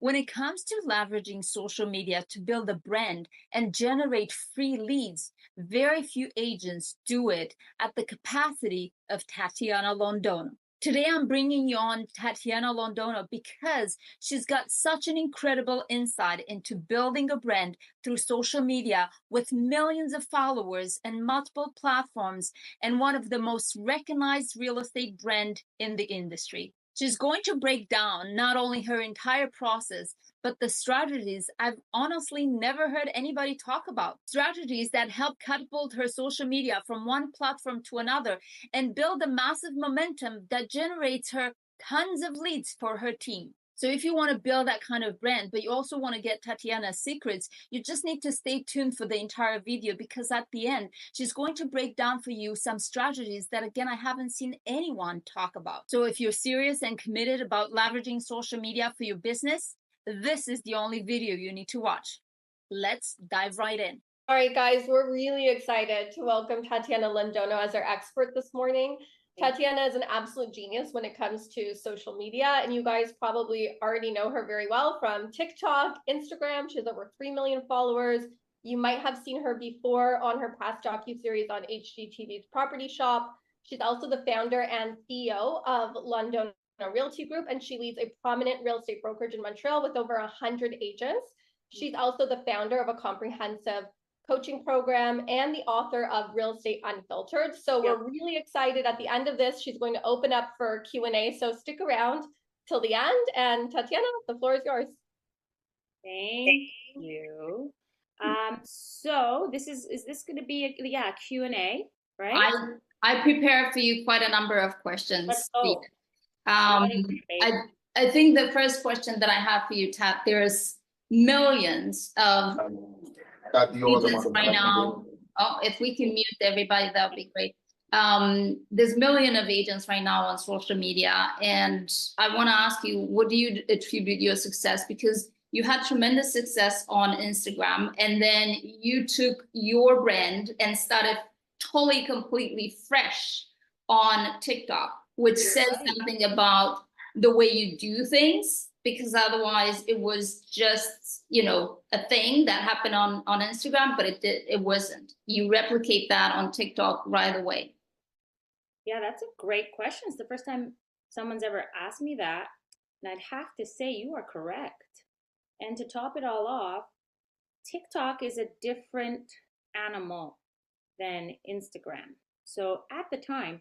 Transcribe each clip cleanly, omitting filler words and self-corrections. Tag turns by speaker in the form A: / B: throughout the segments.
A: When it comes to leveraging social media to build a brand and generate free leads, very few agents do it at the capacity of Tatiana Londono. Today, I'm bringing you on Tatiana Londono because she's got such an incredible insight into building a brand through social media with millions of followers and multiple platforms, and one of the most recognized real estate brand in the industry. She's going to break down not only her entire process, but the strategies I've honestly never heard anybody talk about. Strategies that help catapult her social media from one platform to another and build a massive momentum that generates her tons of leads for her team. So if you want to build that kind of brand, but you also want to get Tatiana's secrets, you just need to stay tuned for the entire video, because at the end, she's going to break down for you some strategies that, again, I haven't seen anyone talk about. So if you're serious and committed about leveraging social media for your business, this is the only video you need to watch. Let's dive right in.
B: All right, guys, we're really excited to welcome Tatiana Londono as our expert this morning. Tatiana is an absolute genius when it comes to social media, and you guys probably already know her very well from TikTok, Instagram. She has over 3 million followers. You might have seen her before on her past docuseries on HGTV's Property Shop. She's also the founder and CEO of Londono Realty Group, and she leads a prominent real estate brokerage in Montreal with over 100 agents. She's also the founder of a comprehensive coaching program and the author of Real Estate Unfiltered. So we're really excited. At the end of this, she's going to open up for Q&A. So stick around till the end. And Tatiana, the floor is yours.
C: Thank you. So this is this going to be a Q&A, right?
A: I prepared for you quite a number of questions.
C: Let's go.
A: I think the first question that I have for you, Tat, there's millions of agents right now. Oh, if we can mute everybody, that would be great. There's millions of agents right now on social media, and I want to ask you, what do you attribute your success? Because you had tremendous success on Instagram, and then you took your brand and started totally completely fresh on TikTok, which says something about the way you do things, because otherwise it was just, you know, a thing that happened on Instagram, but it wasn't. You replicate that on TikTok right away.
C: Yeah, that's a great question. It's the first time someone's ever asked me that, and I'd have to say you are correct. And to top it all off, TikTok is a different animal than Instagram. So at the time,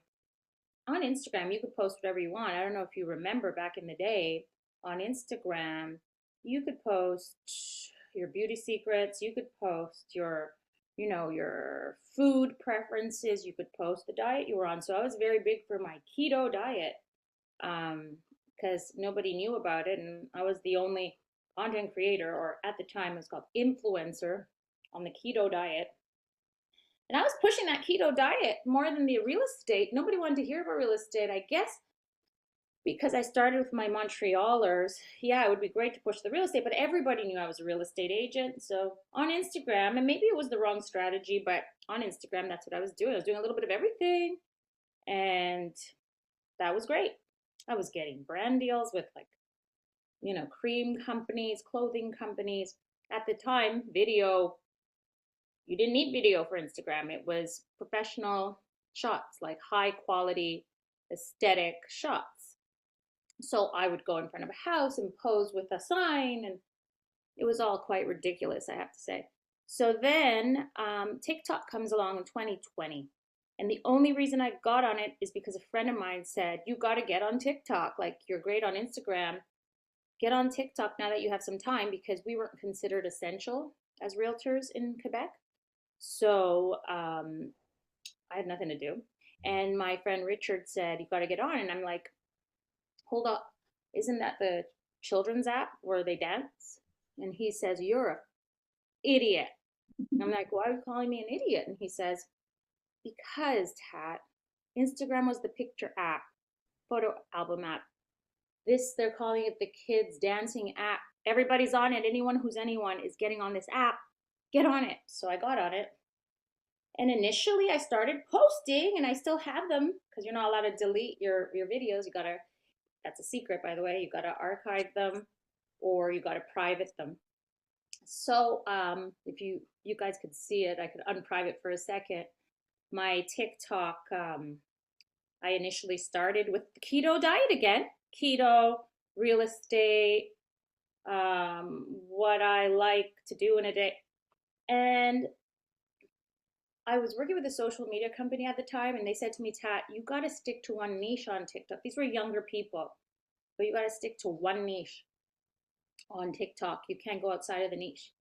C: on Instagram, you could post whatever you want. I don't know if you remember back in the day, on Instagram, you could post your beauty secrets, you could post your, you know, your food preferences, you could post the diet you were on. So I was very big for my keto diet because nobody knew about it, and I was the only content creator, or at the time it was called influencer, on the keto diet. And I was pushing that keto diet more than the real estate. Nobody wanted to hear about real estate, I guess, because I started with my Montrealers. Yeah, it would be great to push the real estate, but everybody knew I was a real estate agent. So on Instagram, and maybe it was the wrong strategy, but on Instagram, that's what I was doing. I was doing a little bit of everything, and that was great. I was getting brand deals with, like, you know, cream companies, clothing companies. At the time, video, you didn't need video for Instagram. It was professional shots, like high quality aesthetic shots. So I would go in front of a house and pose with a sign, and it was all quite ridiculous, I have to say. So then TikTok comes along in 2020. And the only reason I got on it is because a friend of mine said, you got to get on TikTok. Like, you're great on Instagram. Get on TikTok now that you have some time, because we weren't considered essential as realtors in Quebec. So I had nothing to do. And my friend Richard said, you got to get on. And I'm like, hold up. Isn't that the children's app where they dance? And he says, you're an idiot. I'm like, why are you calling me an idiot? And he says, because, Tat, Instagram was the picture app, photo album app. This, they're calling it the kids dancing app. Everybody's on it. Anyone who's anyone is getting on this app. Get on it. So I got on it. And initially I started posting, and I still have them, because you're not allowed to delete your videos. You gotta, that's a secret, by the way, you gotta archive them. or you got to private them. So if you guys could see it, I could unprivate for a second. My TikTok, I initially started with the keto diet again, keto, real estate, what I like to do in a day. And I was working with a social media company at the time, and they said to me, Tat, you got to stick to one niche on TikTok. These were younger people, but you got to stick to one niche on TikTok. You can't go outside of the niche.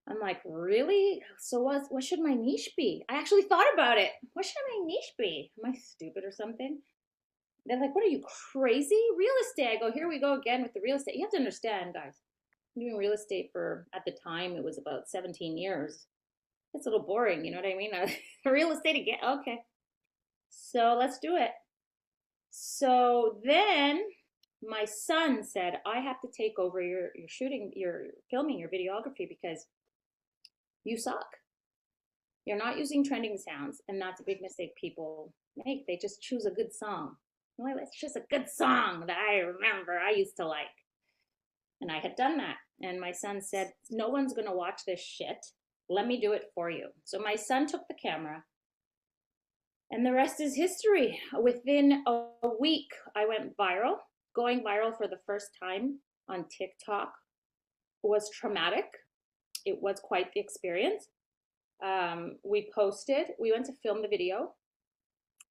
C: I'm like, really? So what should my niche be? I actually thought about it. What should my niche be? Am I stupid or something? They're like, what are you, crazy? Real estate. I go, here we go again with the real estate. You have to understand, guys. I'm doing real estate for, at the time, it was about 17 years. It's a little boring, you know what I mean? Real estate again. Okay. So let's do it. So then my son said, I have to take over your shooting, your filming, your videography because you suck. You're not using trending sounds, and that's a big mistake people make. They just choose a good song. Well, it's just a good song that I remember I used to like. And I had done that. And my son said, no one's going to watch this shit. Let me do it for you. So my son took the camera, and the rest is history. Within a week, I went viral. Going viral for the first time on TikTok was traumatic. It was quite the experience. We went to film the video,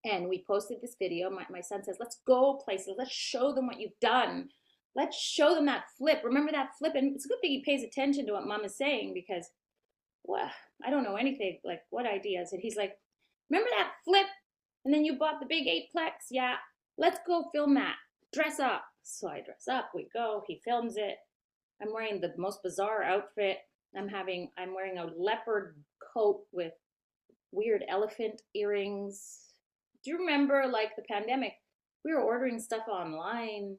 C: and we posted this video. My son says, let's go places. Let's show them what you've done. Let's show them that flip. Remember that flip? And it's a good thing he pays attention to what mom is saying because, well, I don't know anything. Like, what ideas? And he's like, remember that flip? And then you bought the big 8-plex? Yeah. Let's go film that. Dress up. So I dress up. We go. He films it. I'm wearing the most bizarre outfit. I'm wearing a leopard coat with weird elephant earrings. Do you remember, like, the pandemic? We were ordering stuff online.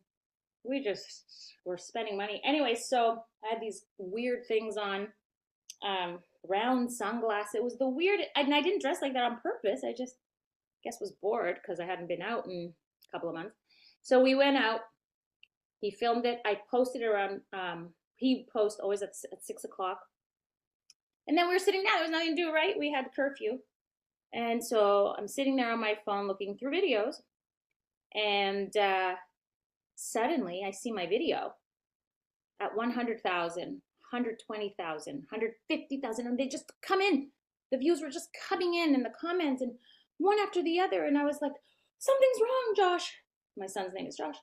C: We just were spending money. Anyway, so I had these weird things on, round sunglasses. It was the weird, and I didn't dress like that on purpose. I just guess was bored because I hadn't been out in a couple of months. So we went out. He filmed it. I posted it around, he posts always at 6 o'clock. And then we were sitting down. There was nothing to do, right? We had curfew. And so I'm sitting there on my phone looking through videos. And suddenly I see my video at 100,000, 120,000, 150,000. And they just come in. The views were just coming in the comments and one after the other. And I was like, something's wrong, Josh. My son's name is Josh.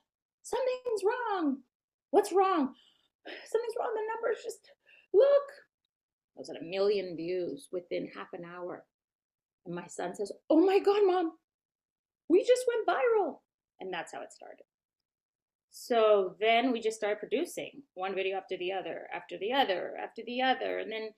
C: Something's wrong. What's wrong? Something's wrong. The numbers just, look. I was at 1 million views within half an hour. And my son says, oh my God, Mom, we just went viral. And that's how it started. So then we just started producing one video after the other, after the other, after the other. And then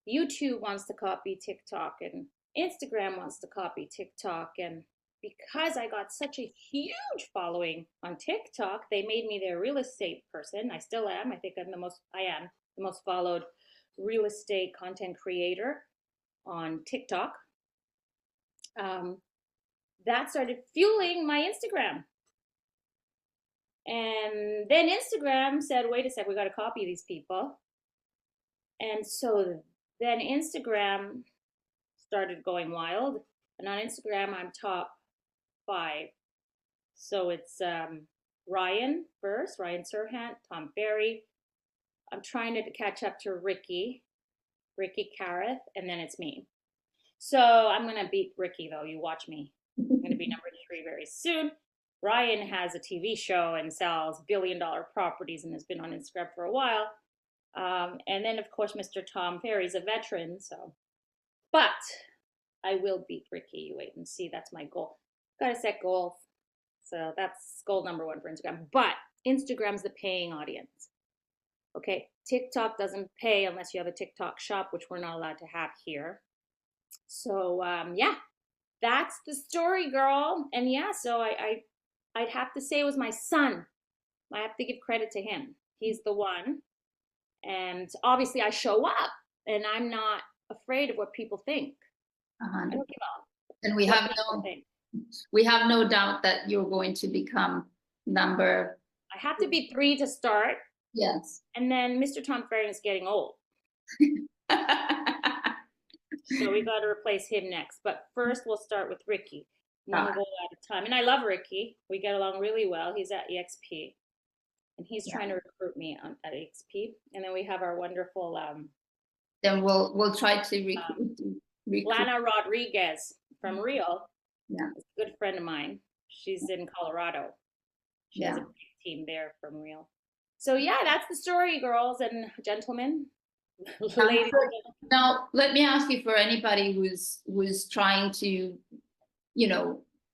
C: YouTube wants to copy TikTok and Instagram wants to copy TikTok. And because I got such a huge following on TikTok, they made me their real estate person. I still am. I think I am the most followed real estate content creator on TikTok. That started fueling my Instagram. And then Instagram said, wait a sec, we got to copy these people. And so then Instagram started going wild. And on Instagram, I'm top 5. So it's Ryan first, Ryan Serhant, Tom Ferry. I'm trying to catch up to Ricky Careth, and then it's me. So I'm going to beat Ricky, though. You watch me. I'm going to be number 3 very soon. Ryan has a TV show and sells billion-dollar properties and has been on Instagram for a while. And then, of course, Mr. Tom Ferry's a veteran. So, but I will beat Ricky. You wait and see. That's my goal. Got to set goals. So that's goal number 1 for Instagram. But Instagram's the paying audience. Okay, TikTok doesn't pay unless you have a TikTok shop, which we're not allowed to have here. So yeah, that's the story, girl. And yeah, so I'd have to say it was my son. I have to give credit to him. He's the one. And obviously I show up and I'm not afraid of what people think. I don't give up.
A: And we have no doubt that you're going to become number.
C: I have to be 3 to start.
A: Yes.
C: And then Mr. Tom Farron is getting old. So we got to replace him next. But first, we'll start with Ricky, one
A: Got it.
C: goal at a time. And I love Ricky. We get along really well. He's at EXP, and he's
A: Yeah.
C: trying to recruit me at EXP. And then we have our wonderful
A: Then we'll try to recruit.
C: Lana Rodriguez from
A: Mm-hmm.
C: Rio.
A: Yeah.
C: It's a good friend of mine. She's in Colorado. She has
A: Yeah.
C: a great team there from Rio. So yeah, that's the story, girls and gentlemen. Ladies and gentlemen.
A: Now, let me ask you, for anybody who's trying to,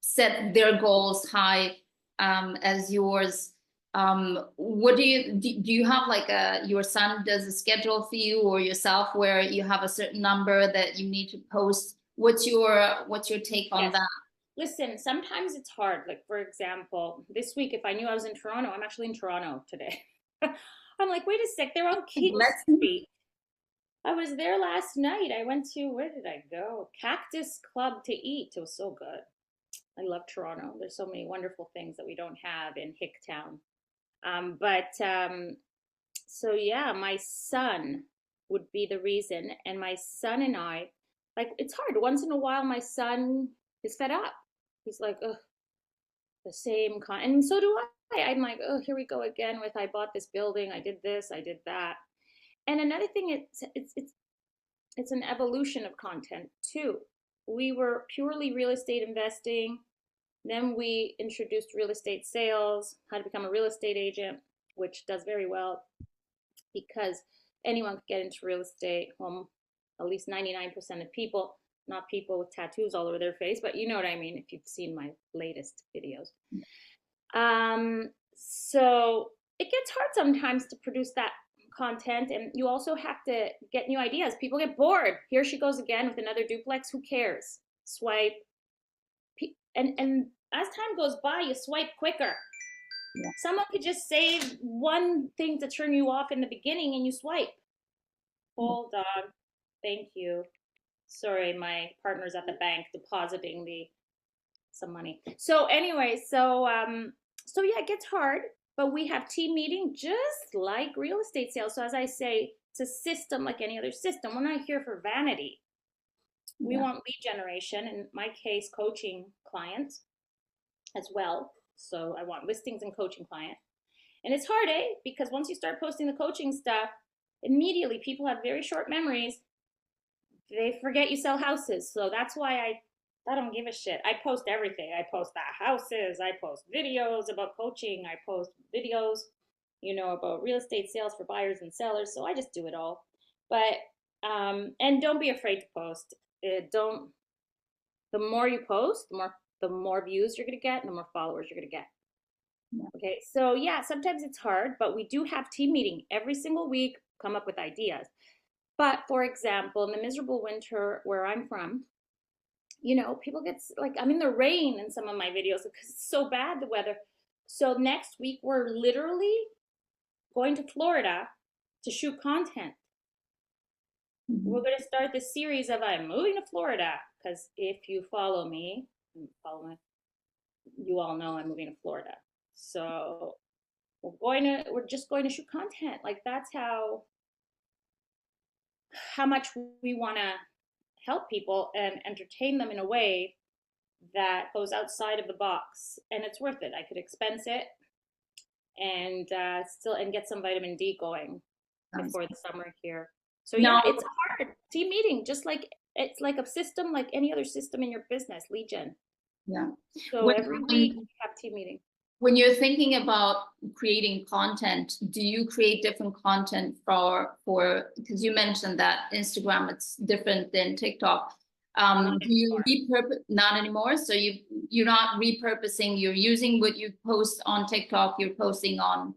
A: set their goals high, as yours. What do you have, like, your son does a schedule for you, or yourself, where you have a certain number that you need to post? What's your take on
C: Yes.
A: that?
C: Listen, sometimes it's hard. Like, for example, this week, if I knew I was in Toronto, I'm actually in Toronto today. I'm like, wait a sec, they're on King Street. I was there last night. I went to, where did I go? Cactus Club to eat. It was so good. I love Toronto. There's so many wonderful things that we don't have in Hicktown. So yeah, my son would be the reason. And my son and I, like, it's hard. Once in a while, my son is fed up. He's like, ugh, the same and so do I. I'm like, oh, here we go again with, I bought this building, I did this, I did that. And another thing, it's an evolution of content too. We were purely real estate investing. Then we introduced real estate sales, how to become a real estate agent, which does very well because anyone could get into real estate. Well, at least 99% of people, not people with tattoos all over their face, but you know what I mean if you've seen my latest videos. So it gets hard sometimes to produce that content, and you also have to get new ideas. People get bored. Here she goes again with another duplex. Who cares? Swipe. And as time goes by, you swipe quicker. Yeah. Someone could just say one thing to turn you off in the beginning and you swipe. Hold on. Thank you. Sorry, my partner's at the bank depositing some money. So anyway, so yeah, it gets hard, but we have team meeting just like real estate sales. So as I say, it's a system like any other system. We're not here for vanity. We want lead generation, in my case, coaching clients as well. So I want listings and coaching clients. And it's hard, because once you start posting the coaching stuff, immediately people have very short memories. They forget you sell houses. So that's why I don't give a shit. I post everything. I post the houses. I post videos about coaching. I post videos, about real estate sales for buyers and sellers. So I just do it all. But and don't be afraid to post. The more you post, the more views you're gonna get, and the more followers you're gonna get. Yeah. Okay, so yeah, sometimes it's hard, but we do have team meeting every single week. Come up with ideas. But for example, in the miserable winter where I'm from, people get, like, I'm in the rain in some of my videos because it's so bad, the weather. So next week, we're literally going to Florida to shoot content. Mm-hmm. We're going to start this series of I'm moving to Florida because if you follow me, you all know I'm moving to Florida. So we're just going to shoot content. Like, that's how much we want to help people and entertain them in a way that goes outside of the box, and it's worth it. I could expense it and get some vitamin D going before the summer here. So yeah, it's hard. Team meeting, just like it's like a system, like any other system in your business, lead gen. Yeah. So every week we have team meeting.
A: When you're thinking about creating content, do you create different content for because you mentioned that Instagram, it's different than TikTok. Do you repurpose? Not anymore. So you're not repurposing. You're using what you post on TikTok. You're posting on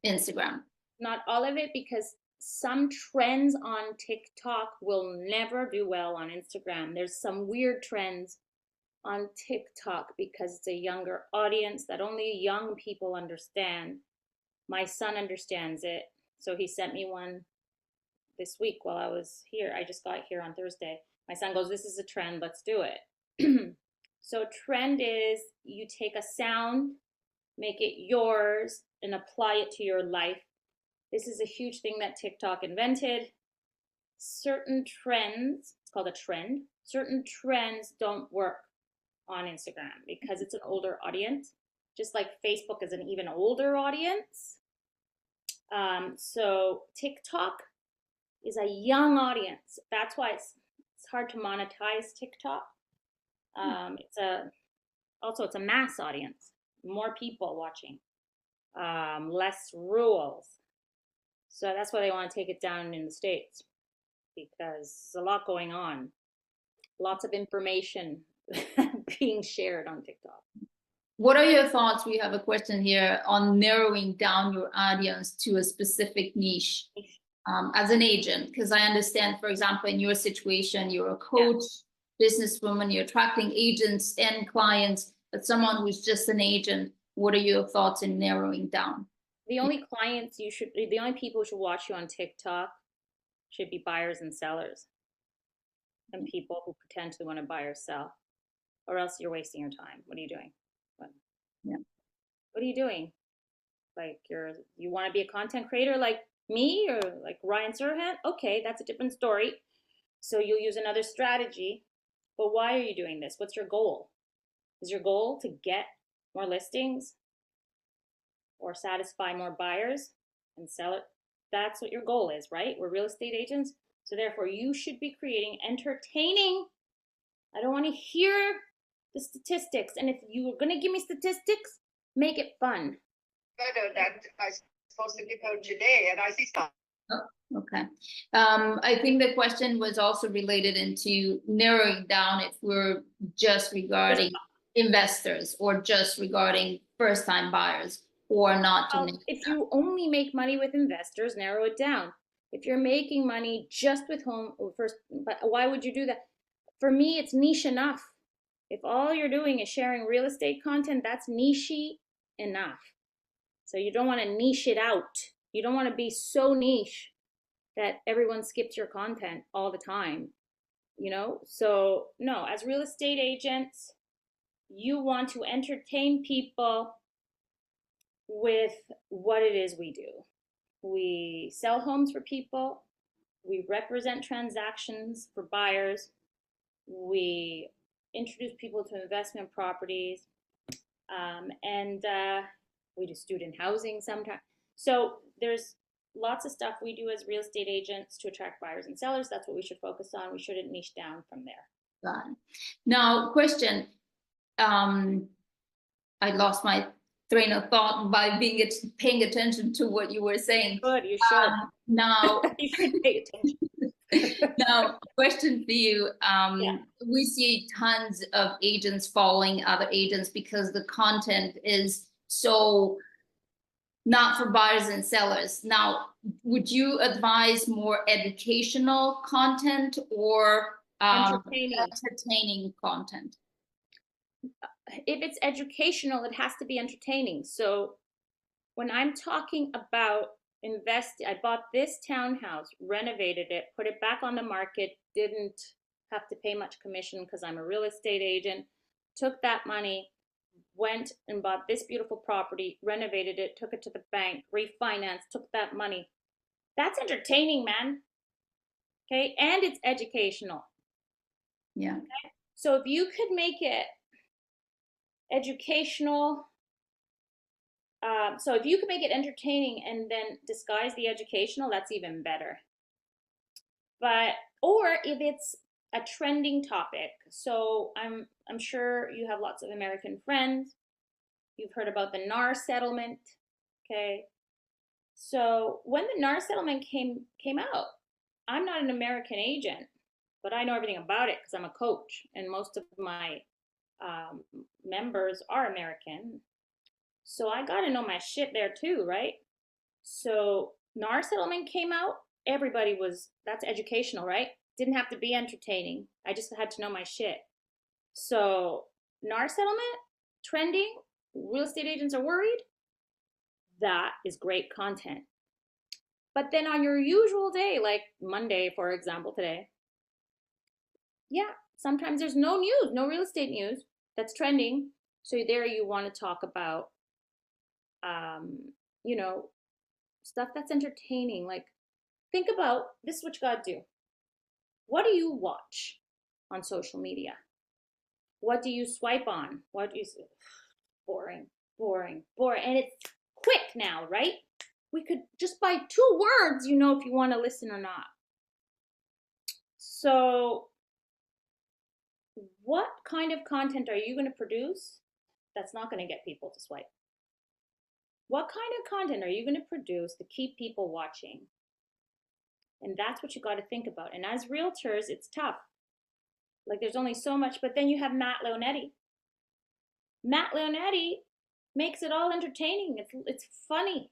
A: Instagram.
C: Not all of it, because some trends on TikTok will never do well on Instagram. There's some weird trends on TikTok because it's a younger audience that only young people understand. My son understands it, so he sent me one this week while I was here. I just got here on Thursday. My son goes, "This is a trend, let's do it." So trend is you take a sound, make it yours, and apply it to your life. This is a huge thing that TikTok invented. Certain trends, it's called a trend, certain trends don't work on Instagram because it's an older audience, just like Facebook is an even older audience. So TikTok is a young audience. That's why it's hard to monetize TikTok. It's a mass audience, more people watching, less rules. So that's why they want to take it down in the States, because there's a lot going on, lots of information being shared on TikTok.
A: What are your thoughts? We have a question here on narrowing down your audience to a specific niche as an agent. Because I understand, for example, in your situation, you're a coach, businesswoman, you're attracting agents and clients, but someone who's just an agent, what are your thoughts in narrowing down?
C: The only people who should watch you on TikTok should be buyers and sellers and people who potentially want to buy or sell, or else you're wasting your time. What are you doing? What are you doing? Like you want to be a content creator like me or like Ryan Serhant? Okay, that's a different story. So you'll use another strategy. But why are you doing this? What's your goal? Is your goal to get more listings or satisfy more buyers and sell it? That's what your goal is, right? We're real estate agents. So therefore you should be creating entertaining. I don't want to hear the statistics. And if you were going to give me statistics, make it fun.
D: That I'm supposed to give out today, and I see stuff.
A: Oh, okay. I think the question was also related into narrowing down if we're just regarding investors or just regarding first-time buyers or not.
C: If you only make money with investors, narrow it down. If you're making money just with but why would you do that? For me, it's niche enough. If all you're doing is sharing real estate content, that's niche enough. So you don't want to niche it out. You don't want to be so niche that everyone skips your content all the time, So no, as real estate agents, you want to entertain people with what it is we do. We sell homes for people. We represent transactions for buyers. We introduce people to investment properties. And we do student housing sometimes. So there's lots of stuff we do as real estate agents to attract buyers and sellers. That's what we should focus on. We shouldn't niche down from there.
A: Got it. Now, question. I lost my train of thought by paying attention to what you were saying.
C: Good, you should.
A: Now,
C: you should pay attention.
A: Now, question for you. We see tons of agents following other agents because the content is so not for buyers and sellers. Now, would you advise more educational content or entertaining content?
C: If it's educational, it has to be entertaining. So when I'm talking about I bought this townhouse, renovated it, put it back on the market, didn't have to pay much commission because I'm a real estate agent, took that money, went and bought this beautiful property, renovated it, took it to the bank, refinanced, took that money. That's entertaining, man. Okay, and it's educational.
A: Yeah.
C: Okay? So if you could make it educational, so if you can make it entertaining and then disguise the educational, that's even better. Or if it's a trending topic, so I'm sure you have lots of American friends. You've heard about the NAR settlement, okay? So when the NAR settlement came out, I'm not an American agent, but I know everything about it because I'm a coach, and most of my members are American. So I got to know my shit there too, right? So NAR settlement came out, that's educational, right? Didn't have to be entertaining. I just had to know my shit. So NAR settlement, trending, real estate agents are worried. That is great content. But then on your usual day, like Monday, for example, today, sometimes there's no news, no real estate news that's trending. So there you want to talk about, stuff that's entertaining. Like, think about this is what you got to do. What do you watch on social media? What do you swipe on? What do you boring, boring, boring. And it's quick now, right? We could just by 2 words, you know if you want to listen or not. So, what kind of content are you going to produce that's not going to get people to swipe? What kind of content are you going to produce to keep people watching? And that's what you got to think about. And as realtors, it's tough. Like, there's only so much, but then you have Matt Leonetti. Matt Leonetti makes it all entertaining. It's funny.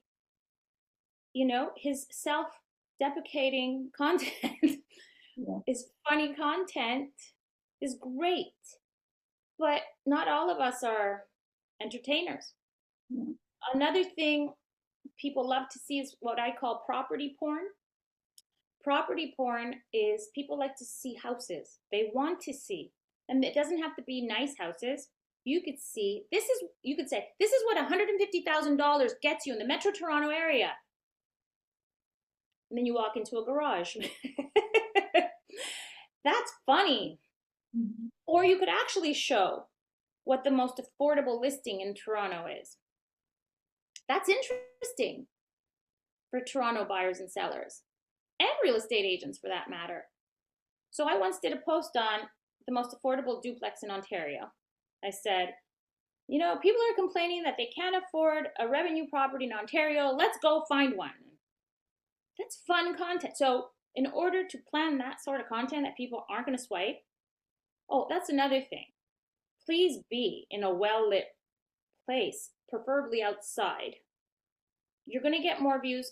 C: You know, his self-deprecating content is funny content, is great. But not all of us are entertainers. Another thing people love to see is what I call property porn. Property porn is people like to see houses. They want to see. And it doesn't have to be nice houses. You could say, this is what $150,000 gets you in the Metro Toronto area. And then you walk into a garage. That's funny. Mm-hmm. Or you could actually show what the most affordable listing in Toronto is. That's interesting for Toronto buyers and sellers, and real estate agents for that matter. So I once did a post on the most affordable duplex in Ontario. I said, you know, people are complaining that they can't afford a revenue property in Ontario. Let's go find one. That's fun content. So in order to plan that sort of content that people aren't going to swipe, oh, that's another thing. Please be in a well-lit place, preferably outside. You're going to get more views.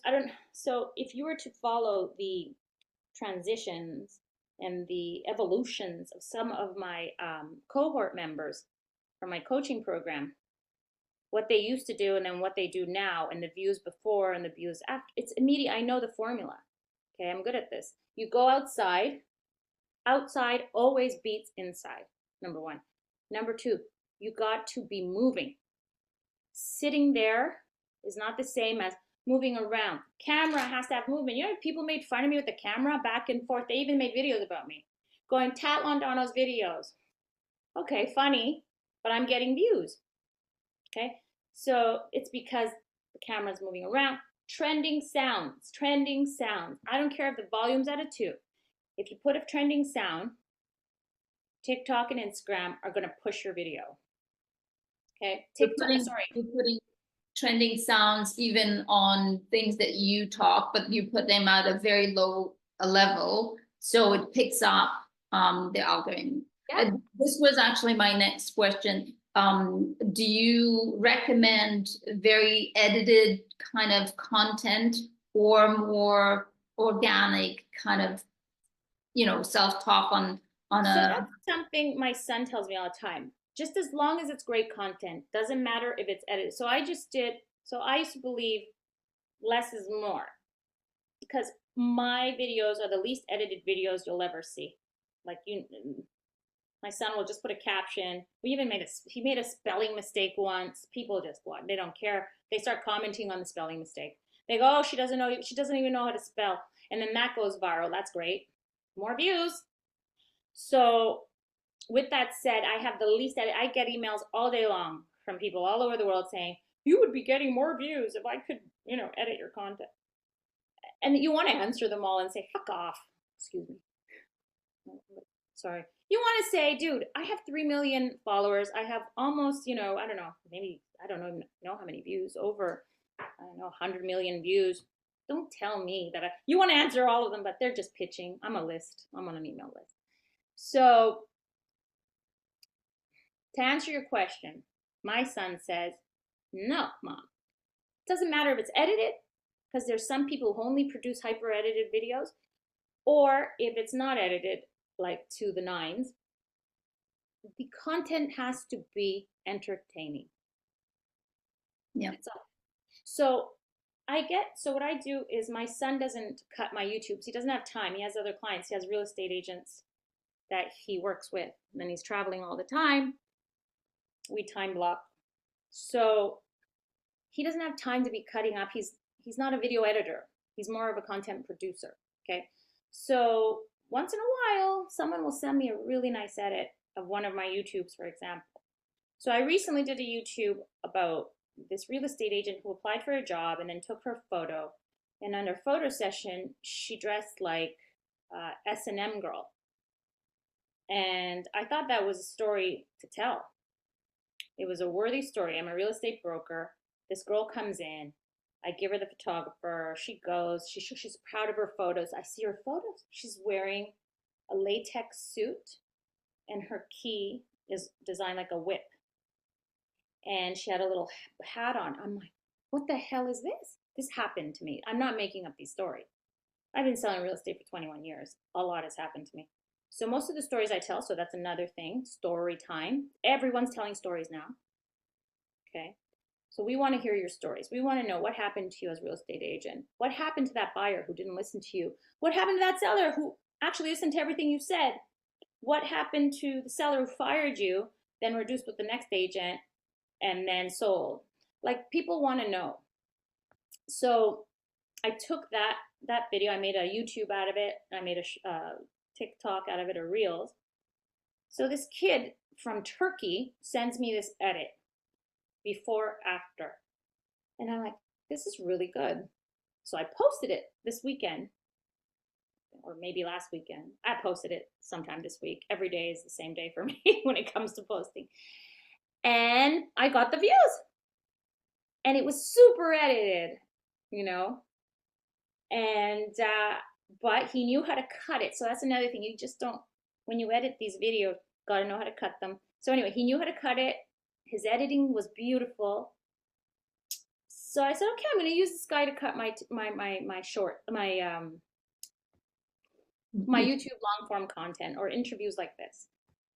C: So if you were to follow the transitions and the evolutions of some of my cohort members from my coaching program, what they used to do and then what they do now, and the views before and the views after, it's immediate. I know the formula. Okay, I'm good at this. You go outside. Outside always beats inside, number 1. Number 2, you got to be moving. Sitting there is not the same as moving around. Camera has to have movement. You know, people made fun of me with the camera back and forth. They even made videos about me. Going, Tat Londono's videos. Okay, funny, but I'm getting views. Okay, so it's because the camera's moving around. Trending sounds. I don't care if the volume's at a 2. If you put a trending sound, TikTok and Instagram are going to push your video. Okay, TikTok,
A: you're putting trending sounds even on things that you talk, but you put them at a very low level, so it picks up the algorithm. Yeah. This was actually my next question. Do you recommend very edited kind of content or more organic kind of, you know, self-talk on
C: so that's something my son tells me all the time. Just as long as it's great content, doesn't matter if it's edited. So I used to believe less is more, because my videos are the least edited videos you'll ever see. Like, my son will just put a caption. He made a spelling mistake once. People just what? They don't care. They start commenting on the spelling mistake. They go, oh, she doesn't even know how to spell. And then that goes viral. That's great. More views. So with that said, I have the least edit. I get emails all day long from people all over the world saying, you would be getting more views if I could, you know, edit your content. And you want to answer them all and say, fuck off. Excuse me. Sorry. You want to say, dude, I have 3 million followers. I have almost, you know, I don't even know how many views, over, 100 million views. Don't tell me that you want to answer all of them, but they're just pitching. I'm a list. I'm on an email list. So to answer your question, my son says, no, Mom. It doesn't matter if it's edited, because there's some people who only produce hyper-edited videos, or if it's not edited, like to the nines, the content has to be entertaining. Yeah. That's all. So what I do is, my son doesn't cut my YouTubes. He doesn't have time. He has other clients. He has real estate agents that he works with, and then he's traveling all the time. We time block. So he doesn't have time to be cutting up. he's not a video editor. He's more of a content producer. Okay. So once in a while, someone will send me a really nice edit of one of my YouTubes, for example. So I recently did a YouTube about this real estate agent who applied for a job and then took her photo. And under photo session, she dressed like S&M girl. And I thought that was a story to tell. It was a worthy story. I'm a real estate broker. This girl comes in. I give her the photographer. She goes. She's proud of her photos. I see her photos. She's wearing a latex suit, and her key is designed like a whip. And she had a little hat on. I'm like, what the hell is this? This happened to me. I'm not making up these stories. I've been selling real estate for 21 years. A lot has happened to me. So most of the stories I tell, so that's another thing, story time. Everyone's telling stories now. Okay. So we want to hear your stories. We want to know what happened to you as a real estate agent. What happened to that buyer who didn't listen to you? What happened to that seller who actually listened to everything you said? What happened to the seller who fired you, then reduced with the next agent, and then sold? Like, people want to know. So I took that video. I made a YouTube out of it. I made a TikTok out of it, or Reels. So this kid from Turkey sends me this edit, before, after. And I'm like, this is really good. So I posted it this weekend, or maybe last weekend. I posted it sometime this week. Every day is the same day for me when it comes to posting. And I got the views. And it was super edited, you know? And, but he knew how to cut it. So that's another thing. You just don't, when you edit these videos, gotta know how to cut them. So anyway, he knew how to cut it. His editing was beautiful. So I said, okay, I'm going to use this guy to cut my YouTube long form content, or interviews like this.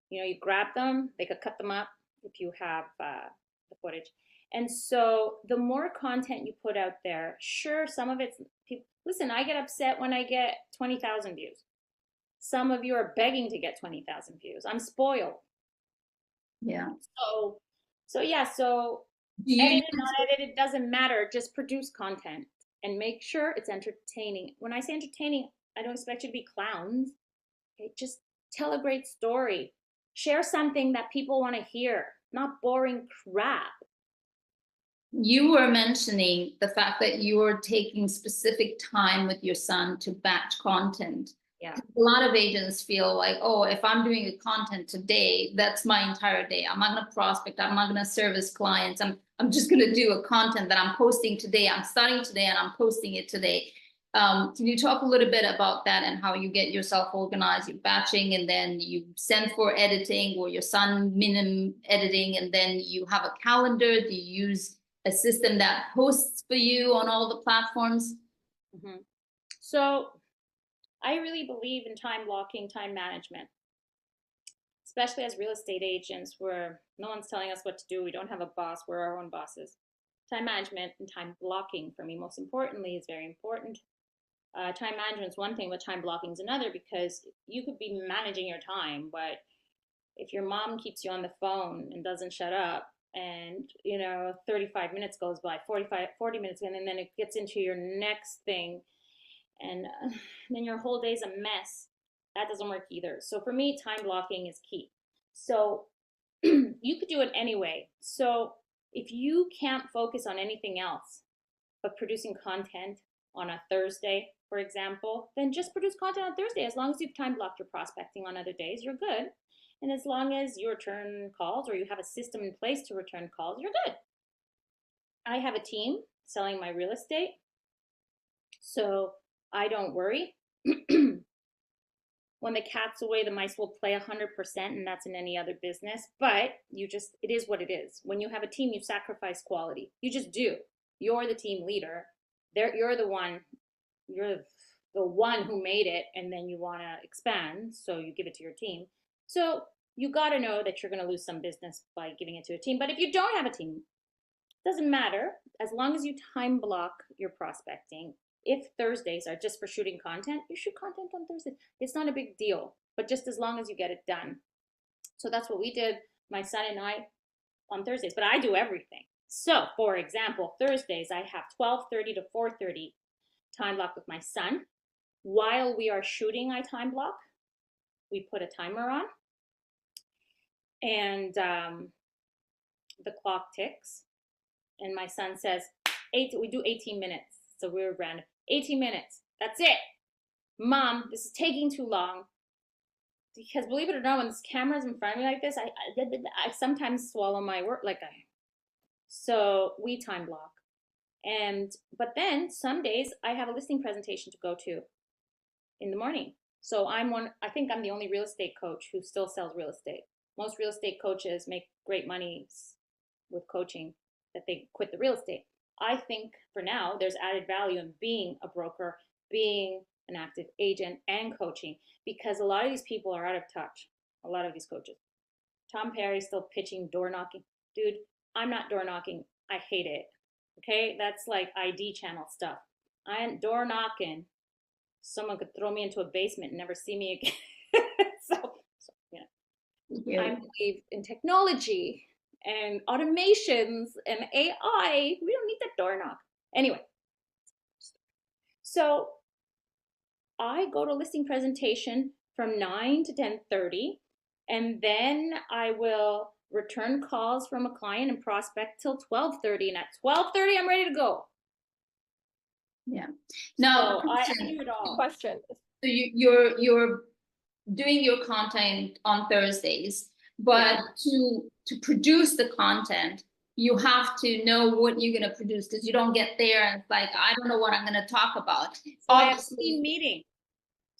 C: You know, you grab them, they could cut them up if you have the footage. And so the more content you put out there, sure, some of it's people. Listen, I get upset when I get 20,000 views. Some of you are begging to get 20,000 views. I'm spoiled.
A: Yeah.
C: So yeah, so edited, not edited, doesn't matter. Just produce content and make sure it's entertaining. When I say entertaining, I don't expect you to be clowns. Okay? Just tell a great story. Share something that people want to hear, not boring crap.
A: You were mentioning the fact that you were taking specific time with your son to batch content.
C: Yeah.
A: A lot of agents feel like, oh, if I'm doing a content today, that's my entire day. I'm not going to prospect. I'm not going to service clients. I'm just going to do a content that I'm posting today. I'm starting today and I'm posting it today. Can you talk a little bit about that and how you get yourself organized? You're batching and then you send for editing, or your son minimum editing, and then you have a calendar. Do you use a system that hosts for you on all the platforms?
C: Mm-hmm. So I really believe in time blocking, time management, especially as real estate agents, where no one's telling us what to do. We don't have a boss. We're our own bosses. Time management and time blocking, for me, most importantly, is very important. Time management is one thing, but time blocking is another, because you could be managing your time, but if your mom keeps you on the phone and doesn't shut up, and 35 minutes goes by, 40 minutes, and then it gets into your next thing, and then your whole day's a mess. That doesn't work either. So for me, time blocking is key. So you could do it anyway. So if you can't focus on anything else but producing content on a Thursday, for example, then just produce content on Thursday. As long as you've time blocked your prospecting on other days, you're good. And as long as you return calls, or you have a system in place to return calls, you're good. I have a team selling my real estate, so I don't worry. When the cat's away, the mice will play 100%, and that's in any other business. But it is what it is. When you have a team, you sacrifice quality. You just do. You're the team leader. You're the one who made it, and then you want to expand, so you give it to your team. So you got to know that you're going to lose some business by giving it to a team. But if you don't have a team, it doesn't matter. As long as you time block your prospecting. If Thursdays are just for shooting content, you shoot content on Thursday. It's not a big deal, but just as long as you get it done. So that's what we did, my son and I, on Thursdays. But I do everything. So, for example, Thursdays, I have 12:30 to 4:30 time block with my son. While we are shooting, I time block. We put a timer on, and the clock ticks. And my son says, we do 18 minutes. So we're random. 18 minutes. That's it. Mom, this is taking too long. Because believe it or not, when this camera's in front of me like this, I sometimes swallow my word so we time block. But then some days I have a listing presentation to go to in the morning. So I think I'm the only real estate coach who still sells real estate. Most real estate coaches make great money with coaching that they quit the real estate. I think for now there's added value in being a broker, being an active agent, and coaching, because a lot of these people are out of touch. A lot of these coaches. Tom Perry's still pitching door knocking. Dude, I'm not door knocking. I hate it. Okay, that's like ID channel stuff. I am door knocking. Someone could throw me into a basement and never see me again. so
A: Yeah.
C: I believe in technology and automations and AI. We don't need that door knock. Anyway, so I go to listing presentation from 9 to 10:30, and then I will return calls from a client and prospect till 12:30, and at 12:30 I'm ready to go.
A: Yeah. Now,
C: so I do it all.
B: Question.
A: so you're doing your content on Thursdays, but to produce the content, you have to know what you're going to produce, because you don't get there and it's like, I don't know what I'm going to talk about.
C: So I have
A: Obviously,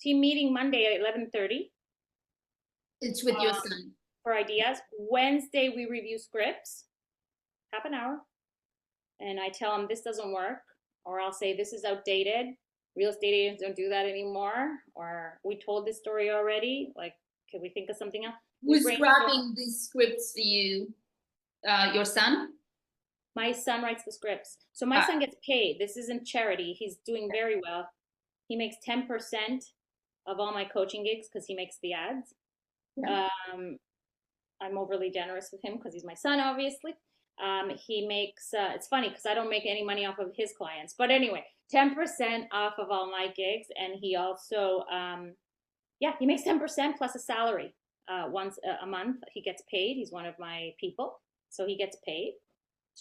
C: team meeting Monday at 11:30
A: it's with your son.
C: for ideas. Wednesday we review scripts, half an hour, and I tell them this doesn't work, or I'll say this is outdated. Real estate agents don't do that anymore, or we told this story already. Like, can we think of something else?
A: Who's grabbing these scripts for you? Your son?
C: My son writes the scripts. So my son gets paid. This isn't charity. He's doing very well. He makes 10% of all my coaching gigs because he makes the ads.
A: Yeah.
C: I'm overly generous with him because he's my son, obviously. He makes, it's funny because I don't make any money off of his clients. But anyway, 10% off of all my gigs. And he also, he makes 10% plus a salary. Once a month, he gets paid. He's one of my people. So he gets paid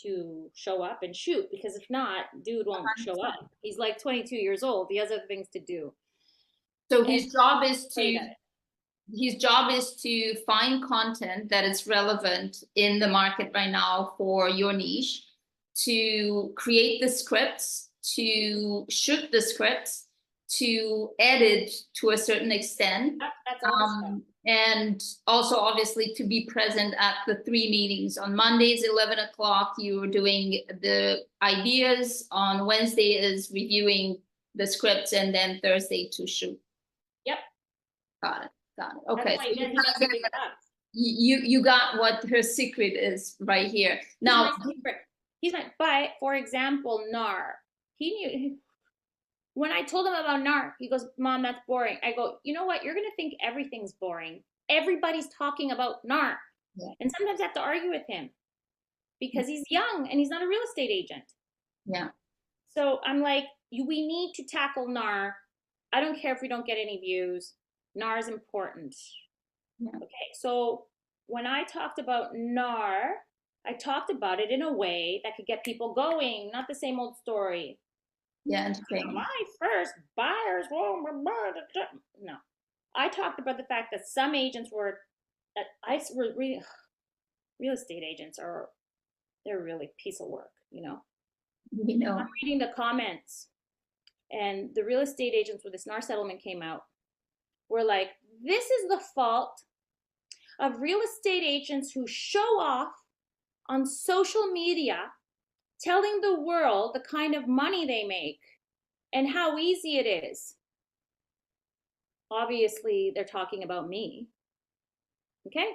C: to show up and shoot, because if not, dude won't show up. He's like 22 years old. He has other things to do.
A: So his job is to find content that is relevant in the market right now for your niche, to create the scripts, to shoot the scripts, to edit to a certain extent.
C: That's all stuff.
A: And also obviously to be present at the 3 meetings. On Mondays, 11 o'clock, you're doing the ideas. On Wednesday is reviewing the scripts, and then Thursday to shoot.
C: Yep.
A: Got it. Okay.
C: So
A: you got what her secret is right here. Now,
C: but for example, NAR, he knew. When I told him about NAR, he goes, Mom, that's boring. I go, you know what? You're going to think everything's boring. Everybody's talking about NAR.
A: Yeah.
C: And sometimes I have to argue with him because he's young and he's not a real estate agent.
A: Yeah.
C: So I'm like, we need to tackle NAR. I don't care if we don't get any views. NAR is important.
A: Yeah.
C: Okay. So when I talked about NAR, I talked about it in a way that could get people going, not the same old story.
A: Yeah, entertaining.
C: My first buyers. No, I talked about the fact that some agents were real estate agents they're really a piece of work, you know.
A: We know.
C: I'm reading the comments, and the real estate agents when this NAR settlement came out were like, this is the fault of real estate agents who show off on social media, telling the world the kind of money they make and how easy it is. Obviously, they're talking about me. Okay?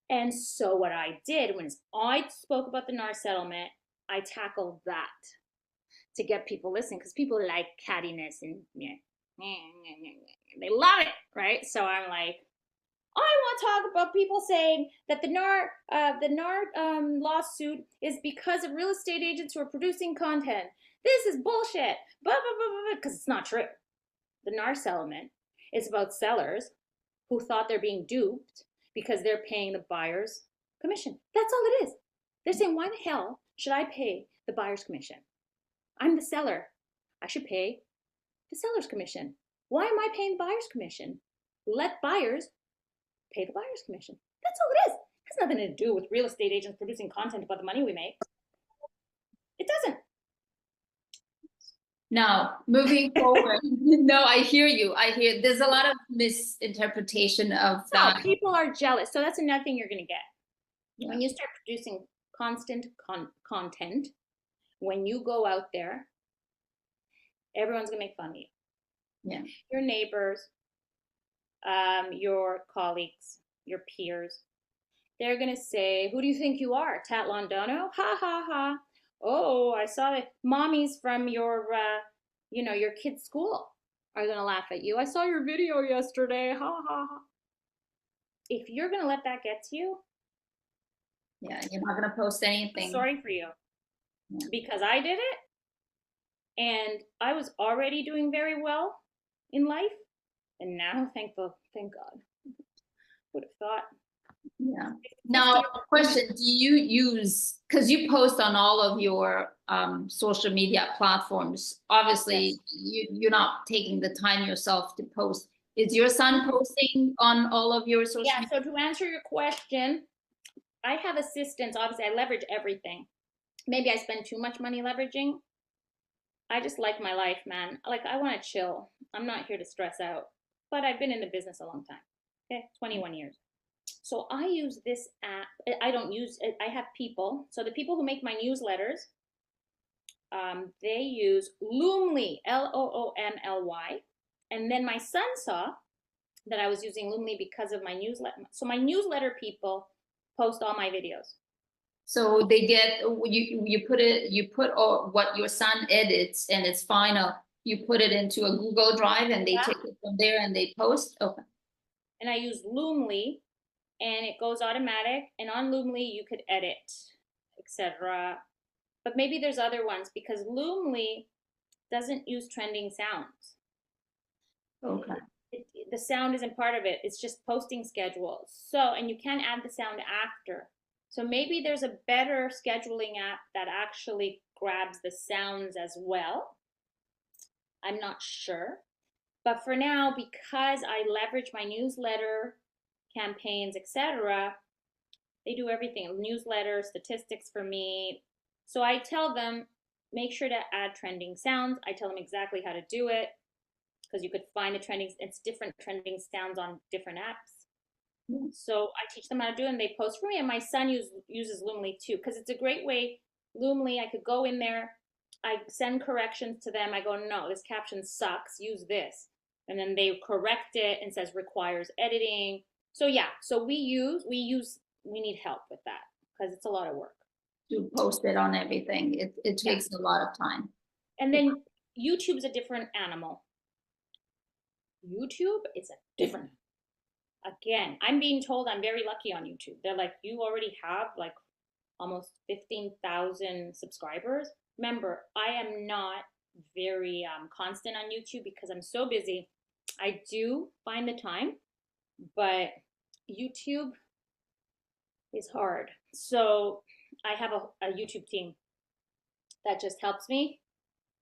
C: And so what I did when I spoke about the NAR settlement, I tackled that to get people listening, because people like cattiness and they love it, right? So I'm like, I want to talk about people saying that the NAR lawsuit is because of real estate agents who are producing content. This is bullshit. Blah, blah, blah, blah, because it's not true. The NAR settlement is about sellers who thought they're being duped because they're paying the buyer's commission. That's all it is. They're saying, why the hell should I pay the buyer's commission? I'm the seller. I should pay the seller's commission. Why am I paying the buyer's commission? Let buyers pay the buyer's commission. That's all it is. It has nothing to do with real estate agents producing content about the money we make. It doesn't.
A: Now, moving forward, no, I hear you. I hear there's a lot of misinterpretation of that.
C: People are jealous. So that's another thing you're going to get.
A: Yeah.
C: When you start producing constant content, when you go out there, everyone's going to make fun of you.
A: Yeah.
C: Your neighbors, your colleagues, your peers, they're going to say, who do you think you are? Tat Londono? Ha, ha, ha. Oh, I saw it. Mommies from your kid's school are going to laugh at you. I saw your video yesterday. Ha, ha, ha. If you're going to let that get to you,
A: yeah, you're not going to post anything.
C: Sorry for you.
A: Yeah.
C: Because I did it, and I was already doing very well in life, and now, thank God. Would have thought.
A: Yeah. Now, question: do you use, because you post on all of your social media platforms? Obviously, yes. You're not taking the time yourself to post. Is your son posting on all of your social?
C: Yeah. So to answer your question, I have assistants. Obviously, I leverage everything. Maybe I spend too much money leveraging. I just like my life, man. Like, I want to chill. I'm not here to stress out. But I've been in the business a long time. Okay, 21 years. So I use this app. I don't use it. I have people. So the people who make my newsletters, they use Loomly, Loomly. And then my son saw that I was using Loomly because of my newsletter. So my newsletter people post all my videos.
A: So they get, you put all what your son edits and it's final. You put it into a Google Drive and they take it from there and they post. Okay.
C: And I use Loomly, and it goes automatic. And on Loomly, you could edit, etc. But maybe there's other ones because Loomly doesn't use trending sounds.
A: Okay.
C: The sound isn't part of it. It's just posting schedules. So, and you can add the sound after. So maybe there's a better scheduling app that actually grabs the sounds as well. I'm not sure. But for now, because I leverage my newsletter campaigns, etc., they do everything. Newsletter, statistics for me. So I tell them, make sure to add trending sounds. I tell them exactly how to do it because you could find the trending, it's different trending sounds on different apps. So I teach them how to do it and they post for me. And my son uses Loomly too, because it's a great way. Loomly, I could go in there, I send corrections to them. I go, no, this caption sucks, use this. And then they correct it and says requires editing. So yeah, so we need help with that because it's a lot of work.
A: To post it on everything. It takes a lot of time.
C: And then YouTube's a different animal. YouTube is a different. Again, I'm being told I'm very lucky on YouTube. They're like, you already have like almost 15,000 subscribers. Remember, I am not very constant on YouTube because I'm so busy. I do find the time, but YouTube is hard. So I have a YouTube team that just helps me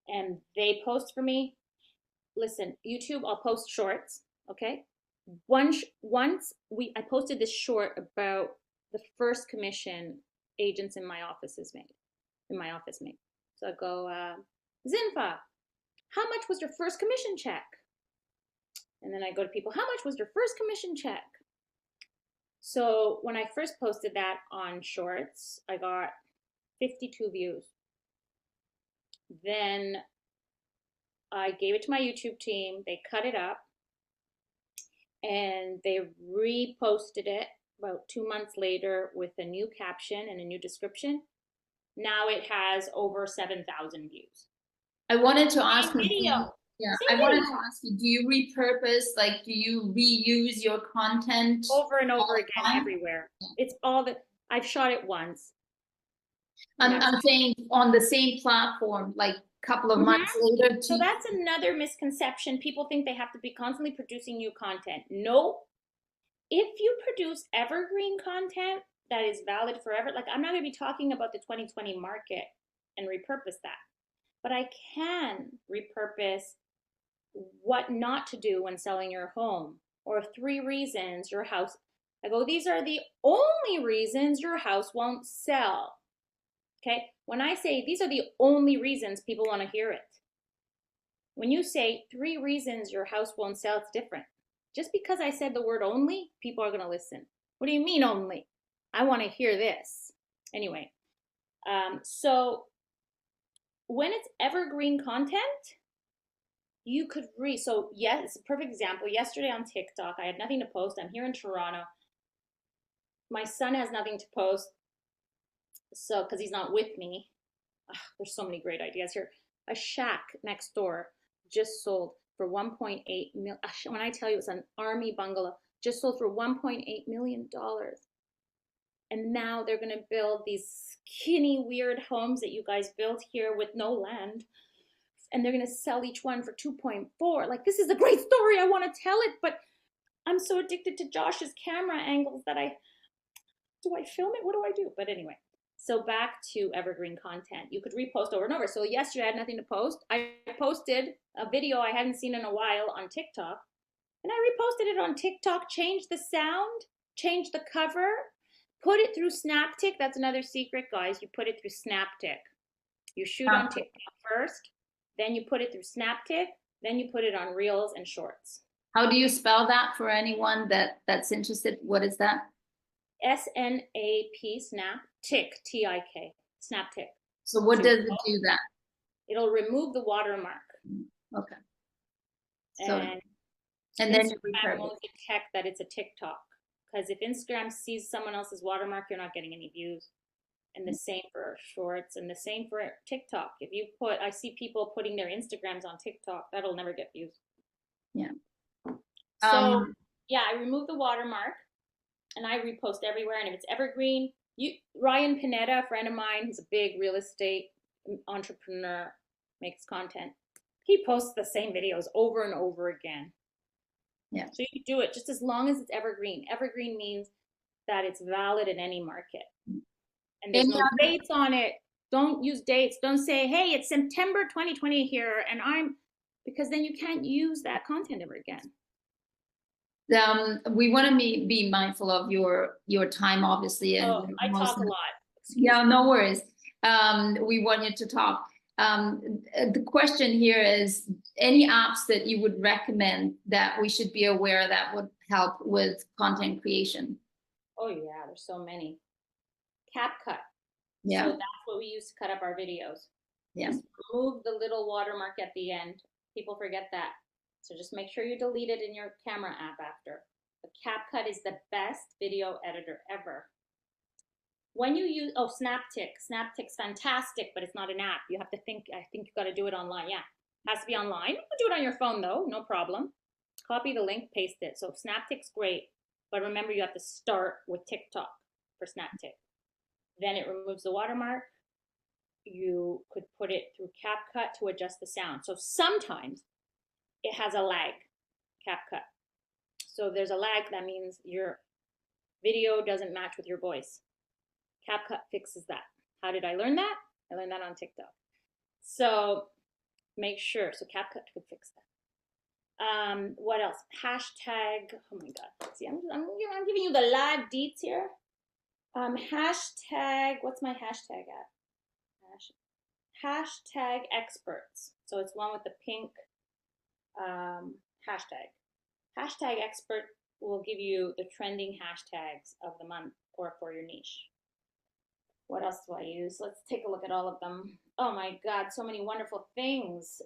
C: and they post for me. Listen, YouTube, I'll post shorts, okay? Once I posted this short about the first commission agents in my office made. So I go, Zinfa, how much was your first commission check? And then I go to people, how much was your first commission check? So when I first posted that on shorts, I got 52 views. Then I gave it to my YouTube team. They cut it up and they reposted it about 2 months later with a new caption and a new description. Now it has over 7,000 views.
A: I wanted to ask you, Yeah,
C: Same
A: I wanted
C: thing.
A: to ask you, do you repurpose, like, do you reuse your content
C: Over and
A: all
C: over
A: the
C: again,
A: time?
C: everywhere. It's all that I've shot it once.
A: I'm saying on the same platform, like a couple of months later.
C: So that's another misconception. People think they have to be constantly producing new content. No. If you produce evergreen content that is valid forever, like I'm not going to be talking about the 2020 market and repurpose that, but I can repurpose what not to do when selling your home, or 3 reasons your house. I go, these are the only reasons your house won't sell. Okay. When I say these are the only reasons, people want to hear it. When you say 3 reasons your house won't sell, it's different. Just because I said the word only, people are going to listen. What do you mean only? I want to hear this. Anyway, so when it's evergreen content, you could read. So, yes, it's a perfect example. Yesterday on TikTok, I had nothing to post. I'm here in Toronto. My son has nothing to post, so because he's not with me. There's so many great ideas here. A shack next door just sold for 1.8 million. When I tell you it's an army bungalow, just sold for 1.8 million dollars. And now they're going to build these skinny, weird homes that you guys built here with no land. And they're going to sell each one for 2.4. Like, this is a great story. I want to tell it, but I'm so addicted to Josh's camera angles that do I film it? What do I do? But anyway, so back to evergreen content. You could repost over and over. So yesterday I had nothing to post. I posted a video I hadn't seen in a while on TikTok, and I reposted it on TikTok, changed the sound, changed the cover, put it through Snaptic. That's another secret, guys. You put it through Snaptic. You shoot on TikTok first, then you put it through Snaptic, then you put it on Reels and Shorts.
A: How do you spell that for anyone that's interested? What is that?
C: SNAP, Snaptic, TIK, Snaptic.
A: So what does it do that?
C: It'll remove the watermark.
A: Okay. So,
C: And
A: then
C: Instagram won't detect that it's a TikTok, because if Instagram sees someone else's watermark, you're not getting any views. And the same for Shorts, and the same for TikTok. If you put, I see people putting their Instagrams on TikTok, that'll never get views.
A: Yeah.
C: So yeah, I remove the watermark and I repost everywhere. And if it's evergreen, Ryan Pineda, a friend of mine, he's a big real estate entrepreneur, makes content. He posts the same videos over and over again.
A: Yeah.
C: So you do it just as long as it's evergreen. Evergreen means that it's valid in any market. And there's no dates on it. Don't use dates. Don't say, hey, it's September 2020 here, and because then you can't use that content ever again.
A: We want to be mindful of your time, obviously. And
C: I talk a lot.
A: Yeah, no worries. We want you to talk. The question here is, any apps that you would recommend that we should be aware that would help with content creation?
C: Oh yeah, there's so many. CapCut.
A: Yeah.
C: So that's what we use to cut up our videos.
A: Yeah.
C: Just remove the little watermark at the end. People forget that. So just make sure you delete it in your camera app after. But CapCut is the best video editor ever. When you use, Snaptic's fantastic, but it's not an app. You have to think, I think you got to do it online. Yeah, it has to be online. You can do it on your phone though, no problem. Copy the link, paste it. So Snaptic's great, but remember you have to start with TikTok for Snaptic. Then it removes the watermark. You could put it through CapCut to adjust the sound. So sometimes it has a lag, CapCut. So if there's a lag, that means your video doesn't match with your voice. CapCut fixes that. How did I learn that? I learned that on TikTok. So make sure. So CapCut could fix that. What else? Hashtag. Oh my God. Let's see. I'm giving you the live deets here. Hashtag. What's my hashtag at? Hashtag experts. So it's one with the pink hashtag. Hashtag expert will give you the trending hashtags of the month or for your niche. What else do I use? Let's take a look at all of them. Oh my God, so many wonderful things.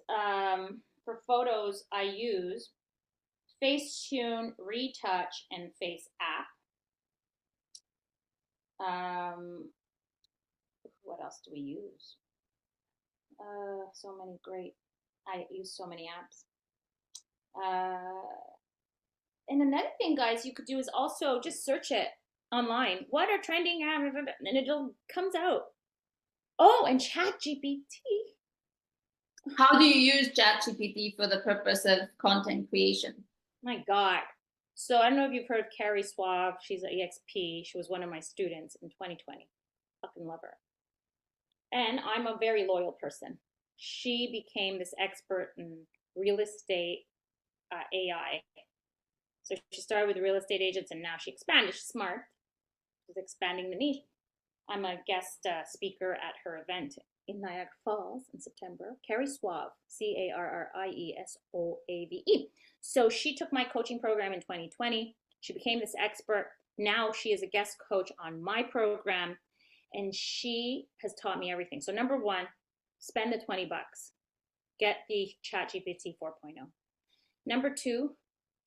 C: For photos, I use Facetune, Retouch, and Face App. What else do we use? So many great. I use so many apps. And another thing, guys, you could do is also just search it online. What are trending apps? And it'll comes out. Oh, and ChatGPT.
A: How do you use ChatGPT for the purpose of content creation?
C: My God. So I don't know if you've heard of Carrie Suave. She's at EXP. She was one of my students in 2020. Fucking love her. And I'm a very loyal person. She became this expert in real estate AI. So she started with real estate agents and now she expanded. She's smart. She's expanding the niche. I'm a guest speaker at her event in Niagara Falls in September. Carrie Suave, Carriesoave. So she took my coaching program in 2020. She became this expert. Now she is a guest coach on my program, and she has taught me everything. So number one, spend the $20. Get the ChatGPT 4.0. Number two,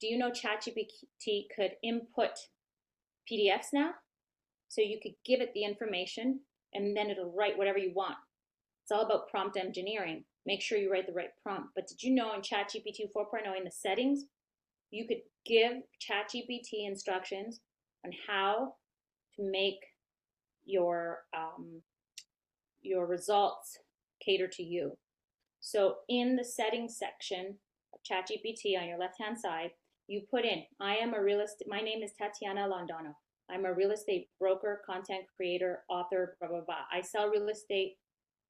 C: do you know ChatGPT could input PDFs now? So you could give it the information and then it'll write whatever you want. It's all about prompt engineering. Make sure you write the right prompt. But did you know in ChatGPT 4.0 in the settings, you could give ChatGPT instructions on how to make your results cater to you. So in the settings section of ChatGPT on your left-hand side, you put in, my name is Tatiana Londono. I'm a real estate broker, content creator, author, blah, blah, blah. I sell real estate.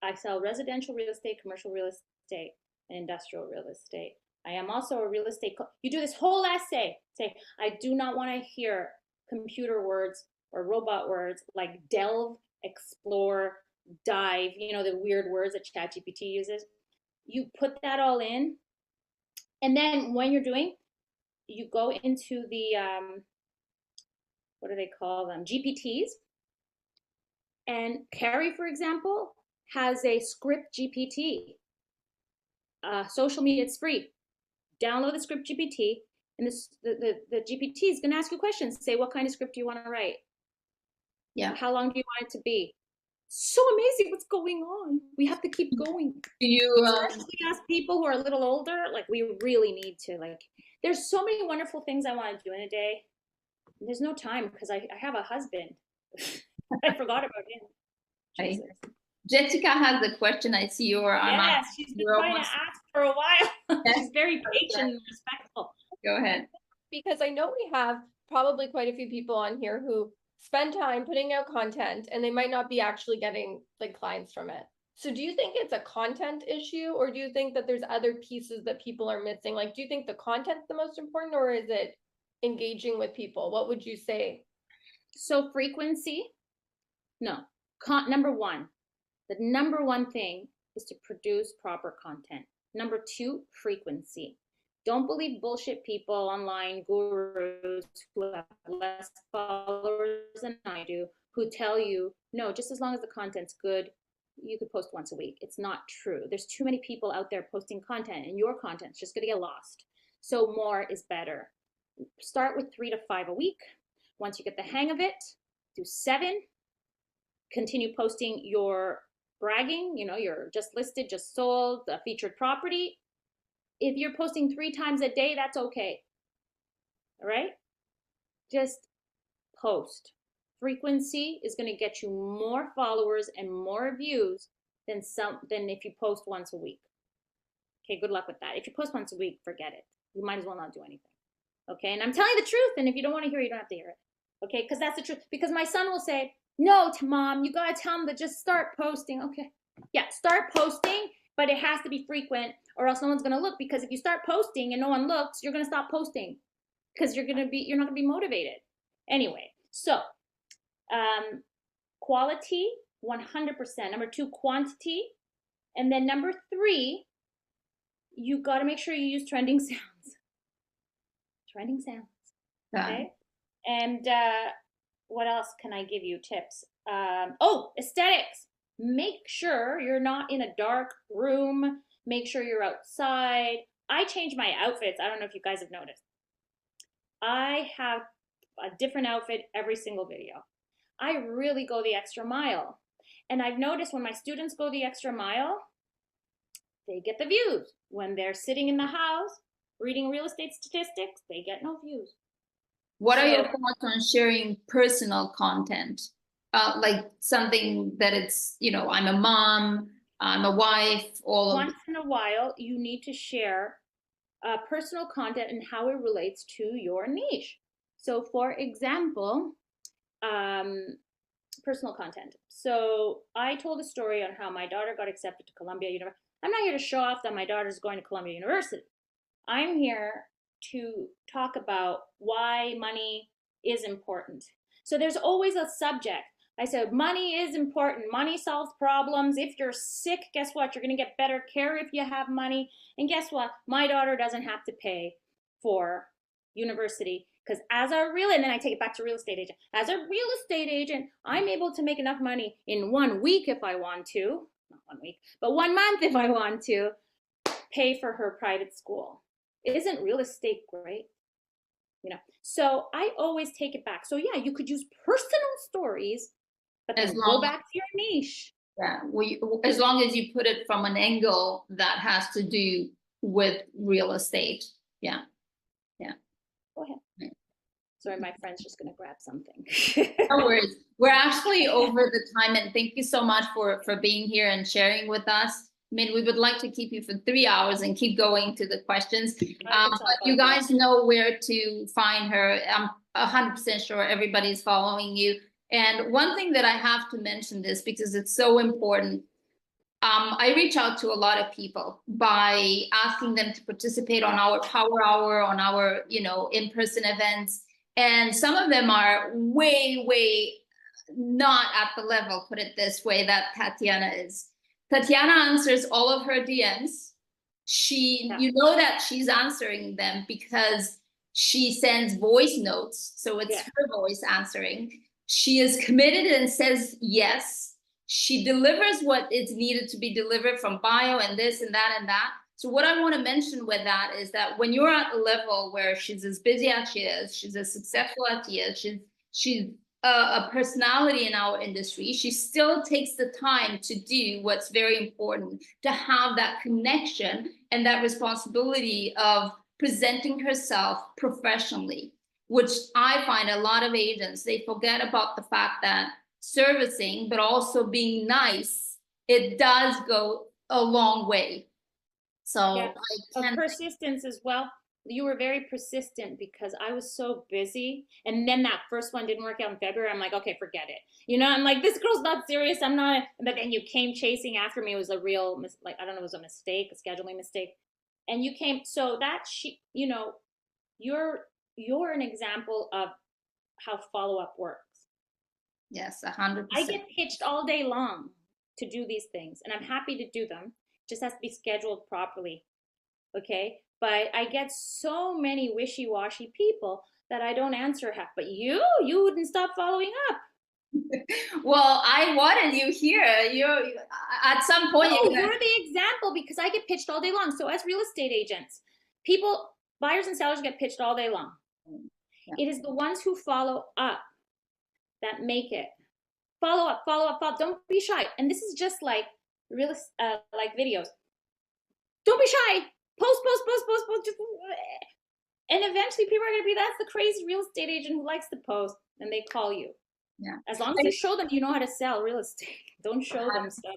C: I sell residential real estate, commercial real estate, and industrial real estate. I am also a real estate. You do this whole essay. Say, I do not want to hear computer words or robot words like delve, explore, dive, the weird words that ChatGPT uses. You put that all in. And then when you're doing, you go into the, what do they call them? GPTs. And Carrie, for example, has a script GPT. Social media, it's free. Download the script GPT, and the GPT is going to ask you questions. Say, what kind of script do you want to write?
A: Yeah.
C: How long do you want it to be? So amazing what's going on. We have to keep going.
A: Do you
C: especially as people who are a little older, like we really need to there's so many wonderful things I want to do in a day. There's no time because I have a husband. I forgot about him. Jesus.
A: Jessica has a question. I see your arm.
C: Yes, she's been trying to ask for a while. She's very patient and respectful.
A: Go ahead.
B: Because I know we have probably quite a few people on here who spend time putting out content and they might not be actually getting clients from it. So do you think it's a content issue, or do you think that there's other pieces that people are missing? Do you think the content's the most important, or is it engaging with people? What would you say?
C: So frequency, no. Number one, the number one thing is to produce proper content. Number two, frequency. Don't believe bullshit people online, gurus who have less followers than I do, who tell you, no, just as long as the content's good, you could post once a week. It's not true. There's too many people out there posting content, and your content's just going to get lost. So more is better. Start with 3 to 5 a week. Once you get the hang of it, do 7. Continue posting your bragging, you're just listed, just sold, a featured property. If you're posting 3 times a day, that's okay. All right? Just post. Frequency is going to get you more followers and more views than if you post once a week. Okay, good luck with that. If you post once a week, forget it. You might as well not do anything. Okay, and I'm telling you the truth, and if you don't want to hear it, you don't have to hear it. Okay, because that's the truth. Because my son will say, no, Mom, you got to tell him to just start posting. Okay, yeah, start posting, but it has to be frequent or else no one's going to look. Because if you start posting and no one looks, you're going to stop posting because you're not going to be motivated. Anyway, so quality, 100%. Number 2, quantity. And then number 3, you got to make sure you use trending sounds. Trending sounds. Okay. And what else can I give you tips? Aesthetics. Make sure you're not in a dark room. Make sure you're outside. I change my outfits. I don't know if you guys have noticed. I have a different outfit every single video. I really go the extra mile. And I've noticed when my students go the extra mile, they get the views. When they're sitting in the house reading real estate statistics, they get no views.
A: What are your thoughts on sharing personal content? Like something that it's, I'm a mom, I'm a wife, all of
C: Once in a while, you need to share personal content and how it relates to your niche. So, for example, personal content. So, I told a story on how my daughter got accepted to Columbia University. I'm not here to show off that my daughter's going to Columbia University. I'm here to talk about why money is important. So there's always a subject. I said, money is important. Money solves problems. If you're sick, guess what? You're going to get better care if you have money. And guess what? My daughter doesn't have to pay for university because and then I take it back to real estate agent. As a real estate agent, I'm able to make enough money in 1 week if I want to, not 1 week, but 1 month if I want to, pay for her private school. Isn't real estate great? So I always take it back. So yeah, you could use personal stories, but then go back to your niche.
A: Yeah, as long as you put it from an angle that has to do with real estate. Yeah.
C: Go ahead.
A: Yeah.
C: Sorry, my friend's just gonna grab something.
A: No worries. We're actually over the time, and thank you so much for being here and sharing with us. I mean, we would like to keep you for 3 hours and keep going to the questions. But you guys know where to find her. I'm 100% sure everybody's following you. And one thing that I have to mention this because it's so important. I reach out to a lot of people by asking them to participate on our Power Hour, on our, in-person events. And some of them are way, way not at the level, put it this way, that Tatiana is. Tatiana answers all of her DMs. You know that she's answering them because she sends voice notes. So it's her voice answering. She is committed and says yes. She delivers what is needed to be delivered from bio and this and that and that. So what I want to mention with that is that when you're at a level where she's as busy as she is, she's as successful as she is, she's a personality in our industry, she still takes the time to do what's very important, to have that connection and that responsibility of presenting herself professionally, which I find a lot of agents, they forget about the fact that servicing, but also being nice, it does go a long way. So
C: persistence as well. You were very persistent because I was so busy. And then that first one didn't work out in February. I'm like, okay, forget it. I'm like, this girl's not serious. I'm not. But then you came chasing after me. It was a real, I don't know, it was a mistake, a scheduling mistake. And you came, so that, you're an example of how follow-up works.
A: Yes, 100%.
C: I get pitched all day long to do these things, and I'm happy to do them. It just has to be scheduled properly, okay? But I get so many wishy-washy people that I don't answer half. But you wouldn't stop following up.
A: Well, I wanted you here. You at some point.
C: No, you're the example because I get pitched all day long. So as real estate agents, buyers and sellers get pitched all day long. Yeah. It is the ones who follow up that make it. Follow up. Don't be shy. And this is just like like videos. Don't be shy. Post. And eventually people are going to be, that's the crazy real estate agent who likes to post, and they call you.
A: Yeah.
C: As long as you show them you know how to sell real estate. Don't show 100%. Them stuff.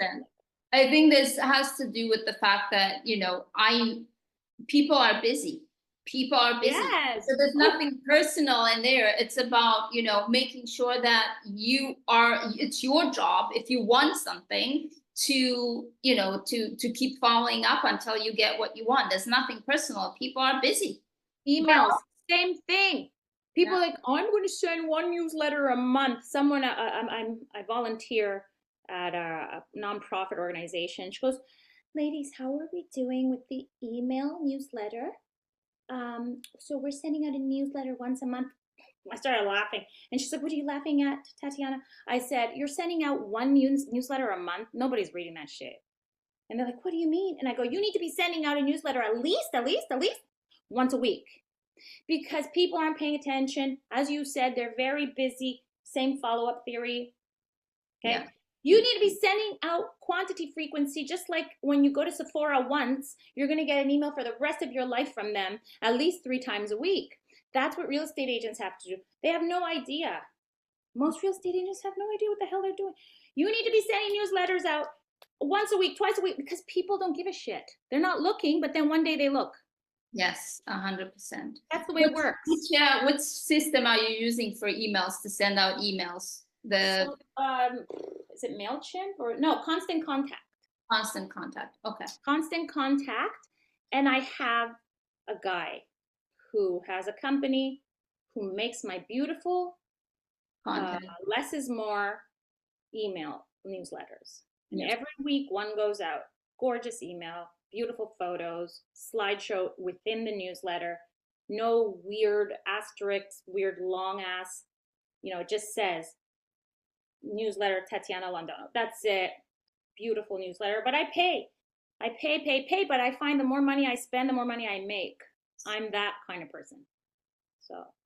A: I think this has to do with the fact that, people are busy. People are busy.
C: Yes.
A: So there's nothing personal in there. It's about, making sure that it's your job if you want something to keep following up until you get what you want. There's nothing personal. People are busy.
C: Emails, same thing. People are like, I'm going to send 1 newsletter a month. Someone, I volunteer at a nonprofit organization. She goes, ladies, how are we doing with the email newsletter? So we're sending out a newsletter once a month. I started laughing. And she said, what are you laughing at, Tatiana? I said, you're sending out 1 newsletter a month. Nobody's reading that shit. And they're like, what do you mean? And I go, you need to be sending out a newsletter at least once a week. Because people aren't paying attention. As you said, they're very busy. Same follow-up theory. Okay. You need to be sending out quantity frequency, just like when you go to Sephora once, you're going to get an email for the rest of your life from them at least 3 times a week. That's what real estate agents have to do. They have no idea. Most real estate agents have no idea what the hell they're doing. You need to be sending newsletters out once a week, twice a week, because people don't give a shit. They're not looking, but then one day they look.
A: Yes, 100%.
C: That's the way it works.
A: Which system are you using for emails to send out emails? The
C: Is it MailChimp or no, Constant Contact.
A: Constant Contact. Okay.
C: Constant Contact. And I have a guy who has a company who makes my beautiful less is more email newsletters. And
A: Yes.
C: every week one goes out. Gorgeous email, beautiful photos, slideshow within the newsletter. No weird asterisks, weird long ass. It just says newsletter Tatiana Londono. That's it. Beautiful newsletter. But I pay, but I find the more money I spend, the more money I make. I'm that kind of person. So